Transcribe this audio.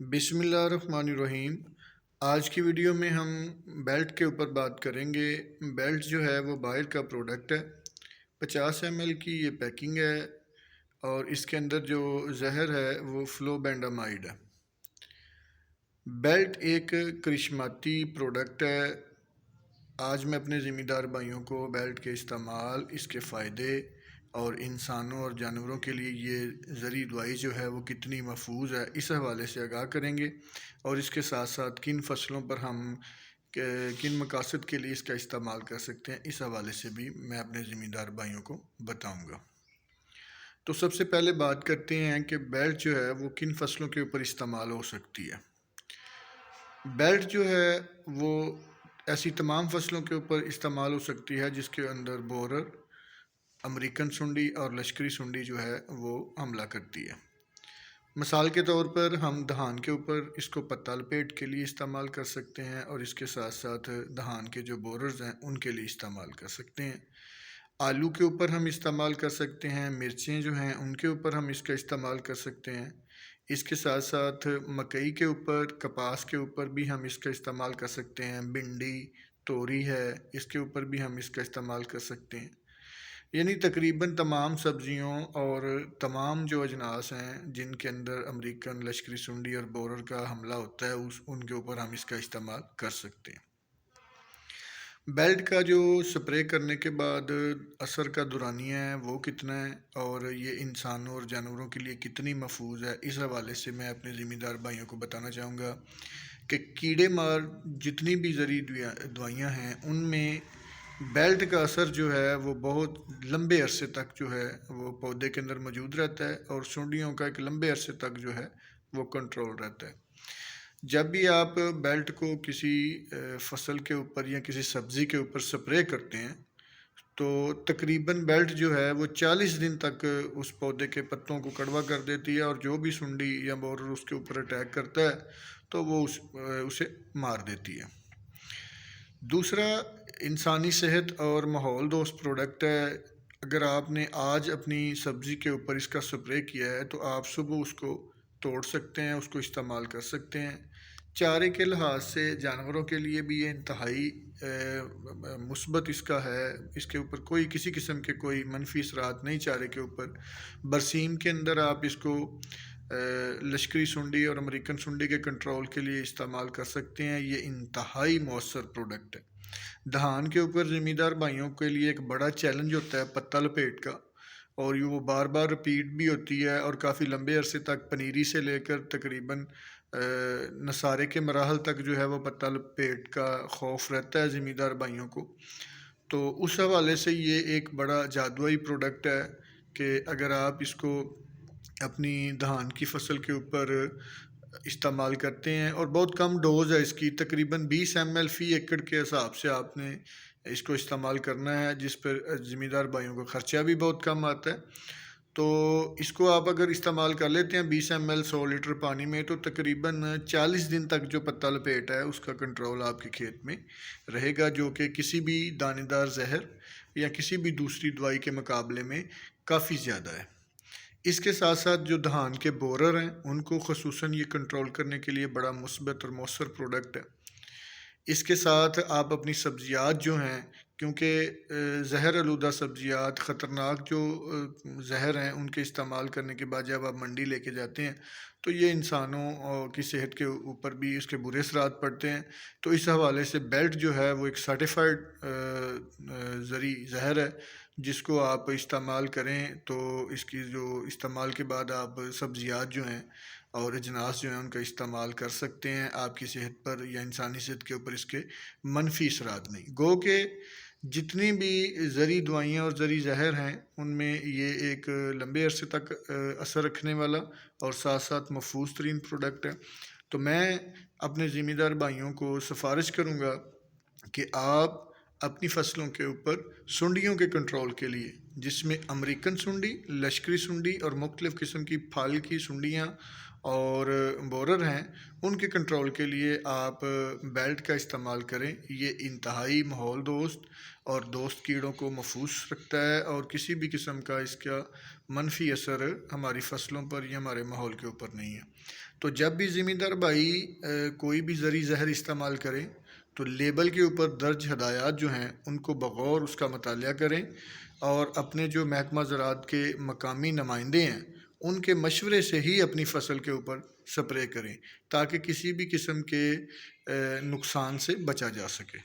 بسم اللہ الرحمن الرحیم۔ آج کی ویڈیو میں ہم بیلٹ کے اوپر بات کریں گے۔ بیلٹ جو ہے وہ باہر کا پروڈکٹ ہے، 50 ml کی یہ پیکنگ ہے اور اس کے اندر جو زہر ہے وہ فلوبینڈامائڈ ہے۔ بیلٹ ایک کرشماتی پروڈکٹ ہے۔ آج میں اپنے ذمہ دار بھائیوں کو بیلٹ کے استعمال، اس کے فائدے اور انسانوں اور جانوروں کے لیے یہ زرعی دوائی جو ہے وہ کتنی محفوظ ہے اس حوالے سے آگاہ کریں گے، اور اس کے ساتھ ساتھ کن فصلوں پر ہم کن مقاصد کے لیے اس کا استعمال کر سکتے ہیں اس حوالے سے بھی میں اپنے ذمہ دار بھائیوں کو بتاؤں گا۔ تو سب سے پہلے بات کرتے ہیں کہ بیلٹ جو ہے وہ کن فصلوں کے اوپر استعمال ہو سکتی ہے۔ بیلٹ جو ہے وہ ایسی تمام فصلوں کے اوپر استعمال ہو سکتی ہے جس کے اندر بورر، امریکن سنڈی اور لشکری سنڈی جو ہے وہ حملہ کرتی ہے۔ مثال کے طور پر ہم دہان کے اوپر اس کو پتہ لپیٹ کے لیے استعمال کر سکتے ہیں، اور اس کے ساتھ ساتھ دہان کے جو بوررز ہیں ان کے لیے استعمال کر سکتے ہیں۔ آلو کے اوپر ہم استعمال کر سکتے ہیں، مرچیں جو ہیں ان کے اوپر ہم اس کا استعمال کر سکتے ہیں۔ اس کے ساتھ ساتھ مکئی کے اوپر، کپاس کے اوپر بھی ہم اس کا استعمال کر سکتے ہیں۔ بھنڈی، توری ہے، اس کے اوپر بھی ہم اس کا استعمال کر سکتے ہیں۔ یعنی تقریباً تمام سبزیوں اور تمام جو اجناس ہیں جن کے اندر امریکن، لشکری سنڈی اور بورر کا حملہ ہوتا ہے ان کے اوپر ہم اس کا استعمال کر سکتے ہیں۔ بیلٹ کا جو سپرے کرنے کے بعد اثر کا دورانیہ ہے وہ کتنا ہے، اور یہ انسانوں اور جانوروں کے لیے کتنی محفوظ ہے، اس حوالے سے میں اپنے ذمہ دار بھائیوں کو بتانا چاہوں گا کہ کیڑے مار جتنی بھی زرعی دوائیاں ہیں ان میں بیلٹ کا اثر جو ہے وہ بہت لمبے عرصے تک جو ہے وہ پودے کے اندر موجود رہتا ہے، اور سنڈیوں کا ایک لمبے عرصے تک جو ہے وہ کنٹرول رہتا ہے۔ جب بھی آپ بیلٹ کو کسی فصل کے اوپر یا کسی سبزی کے اوپر سپرے کرتے ہیں تو تقریباً بیلٹ جو ہے وہ 40 دن تک اس پودے کے پتوں کو کڑوا کر دیتی ہے، اور جو بھی سنڈی یا بورر اس کے اوپر اٹیک کرتا ہے تو وہ اسے مار دیتی ہے۔ دوسرا، انسانی صحت اور ماحول دوست پروڈکٹ ہے۔ اگر آپ نے آج اپنی سبزی کے اوپر اس کا سپرے کیا ہے تو آپ صبح اس کو توڑ سکتے ہیں، اس کو استعمال کر سکتے ہیں۔ چارے کے لحاظ سے جانوروں کے لیے بھی یہ انتہائی مثبت اس کا ہے، اس کے اوپر کوئی کسی قسم کے کوئی منفی اثرات نہیں چارے کے اوپر۔ برسیم کے اندر آپ اس کو لشکری سنڈی اور امریکن سنڈی کے کنٹرول کے لیے استعمال کر سکتے ہیں۔ یہ انتہائی مؤثر پروڈکٹ ہے۔ دہان کے اوپر ذمہ دار بھائیوں کے لیے ایک بڑا چیلنج ہوتا ہے پتہ لپیٹ کا، اور یہ وہ بار بار رپیٹ بھی ہوتی ہے، اور کافی لمبے عرصے تک پنیری سے لے کر تقریباً نصارے کے مراحل تک جو ہے وہ پتہ لپیٹ کا خوف رہتا ہے ذمہ دار بھائیوں کو۔ تو اس حوالے سے یہ ایک بڑا جادوئی پروڈکٹ ہے کہ اگر آپ اس کو اپنی دہان کی فصل کے اوپر استعمال کرتے ہیں، اور بہت کم ڈوز ہے اس کی، تقریباً 20 ml فی ایکڑ کے حساب سے آپ نے اس کو استعمال کرنا ہے، جس پر ذمہ دار بھائیوں کو خرچہ بھی بہت کم آتا ہے۔ تو اس کو آپ اگر استعمال کر لیتے ہیں 20 ml 100 لیٹر پانی میں، تو تقریباً 40 دن تک جو پتہ لپیٹ ہے اس کا کنٹرول آپ کے کھیت میں رہے گا، جو کہ کسی بھی دانے دار زہر یا کسی بھی دوسری دوائی کے مقابلے میں کافی زیادہ ہے۔ اس کے ساتھ ساتھ جو دہان کے بورر ہیں ان کو خصوصاً یہ کنٹرول کرنے کے لیے بڑا مثبت اور مؤثر پروڈکٹ ہے۔ اس کے ساتھ آپ اپنی سبزیات جو ہیں، کیونکہ زہر آلودہ سبزیات خطرناک جو زہر ہیں ان کے استعمال کرنے کے بعد جب آپ منڈی لے کے جاتے ہیں تو یہ انسانوں کی صحت کے اوپر بھی اس کے برے اثرات پڑتے ہیں۔ تو اس حوالے سے بیلٹ جو ہے وہ ایک سرٹیفائڈ زرعی زہر ہے، جس کو آپ استعمال کریں تو اس کی جو استعمال کے بعد آپ سبزیات جو ہیں اور اجناس جو ہیں ان کا استعمال کر سکتے ہیں۔ آپ کی صحت پر یا انسانی صحت کے اوپر اس کے منفی اثرات نہیں۔ گو کہ جتنی بھی زرعی دوائیاں اور زرعی زہر ہیں ان میں یہ ایک لمبے عرصے تک اثر رکھنے والا اور ساتھ ساتھ محفوظ ترین پروڈکٹ ہے۔ تو میں اپنے ذمہ دار بھائیوں کو سفارش کروں گا کہ آپ اپنی فصلوں کے اوپر سنڈیوں کے کنٹرول کے لیے، جس میں امریکن سنڈی، لشکری سنڈی اور مختلف قسم کی پھال کی سنڈیاں اور بورر ہیں، ان کے کنٹرول کے لیے آپ بیلٹ کا استعمال کریں۔ یہ انتہائی ماحول دوست اور دوست کیڑوں کو محفوظ رکھتا ہے، اور کسی بھی قسم کا اس کا منفی اثر ہماری فصلوں پر یا ہمارے ماحول کے اوپر نہیں ہے۔ تو جب بھی زمیندار بھائی کوئی بھی زرعی زہر استعمال کریں تو لیبل کے اوپر درج ہدایات جو ہیں ان کو بغور اس کا مطالعہ کریں، اور اپنے جو محکمہ زراعت کے مقامی نمائندے ہیں ان کے مشورے سے ہی اپنی فصل کے اوپر سپرے کریں، تاکہ کسی بھی قسم کے نقصان سے بچا جا سکے۔